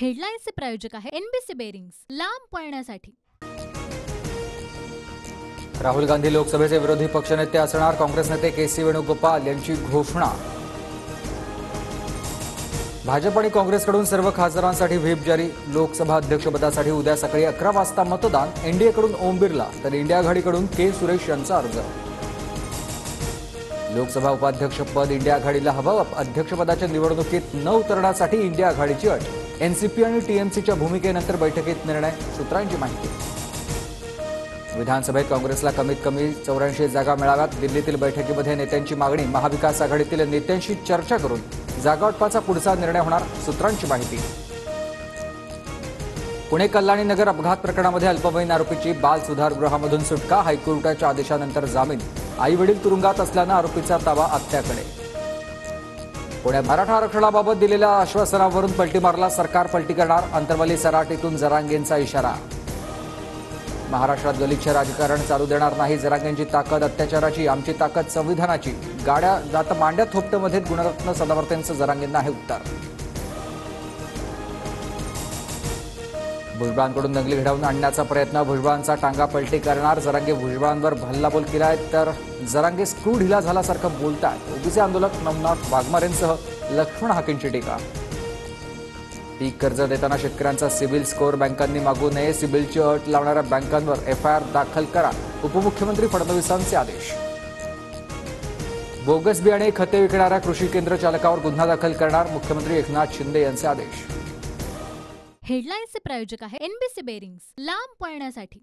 हेडलाईन्सचे प्रायोजक आहे NBC bearings, लांब पळण्यासाठी। राहुल गांधी लोकसभेचे विरोधी पक्षनेते असणार, काँग्रेस नेते के.सी. वेणुगोपाल यांची घोषणा। भाजप आणि काँग्रेसकडून सर्व खासदारांसाठी व्हीप जारी। लोकसभा अध्यक्षपदासाठी उद्या सकाळी 11 वाजता मतदान। एनडीएकडून ओम बिर्ला तर इंडिया आघाडीकडून के. सुरेश यांचा अर्ज। लोकसभा उपाध्यक्षपद इंडिया आघाडीला हवं। अध्यक्षपदाच्या निवडणुकीत न उतरण्यासाठी इंडिया आघाडीची अट। एनसीपी आणि टीएमसीच्या भूमिकेनंतर बैठकीत निर्णय, सूत्रांची माहिती। विधानसभेत काँग्रेसला कमीत कमी 84 जागा मिळाव्यात। दिल्लीतील बैठकीमध्ये नेत्यांची मागणी। महाविकास आघाडीतील नेत्यांशी चर्चा करून जागावाटपाचा पुढचा निर्णय होणार, सूत्रांची माहिती। पुणे कल्याणी नगर अपघात प्रकरणामध्ये अल्पवयीन आरोपीची बाल सुधारगृहामधून सुटका। हायकोर्टाच्या आदेशानंतर जामीन। आई वडील तुरुंगात असल्यानं आरोपीचा ताबा आत्याकडे। पुण्यात मराठा आरक्षणाबाबत दिलेल्या आश्वासनावरून पलटी मारला। सरकार पलटी करणार। अंतर्वली सराटीतून जरांगेंचा इशारा। महाराष्ट्रात गलिच्छ राजकारण चालू देणार नाही। जरांगेंची ताकद अत्याचाराची, आमची ताकद संविधानाची। गाड्या जात मांड्या थोपटेमध्ये गुणरत्न सदावर्तेंचं जरांगेंना हे उत्तर। भुजबळांकडून दंगली घडवून आणण्याचा प्रयत्न। भुजबळांचा टांगा पलटी करणार। जरांगे भुजबळांवर भल्लाबोल केलाय तर जरांगे स्क्रू ढिला झाल्यासारखं बोलतात। ओबीसी आंदोलक नवनाथ वाघमारेंसह लक्ष्मण हाकेंची टीका। पीक कर्ज देताना शेतकऱ्यांचा सिबिल स्कोअर बँकांनी मागू नये। सिबिलची अट लावणाऱ्या बँकांवर एफआयआर दाखल करा। उपमुख्यमंत्री फडणवीसांचे आदेश। बोगस बियाणे खते विकणाऱ्या कृषी केंद्र चालकावर गुन्हा दाखल करणार। मुख्यमंत्री एकनाथ शिंदे यांचे आदेश। हेडलाईन्सचे प्रायोजक आहे एनबीसी बेरिंग्स, लांब पळण्यासाठी।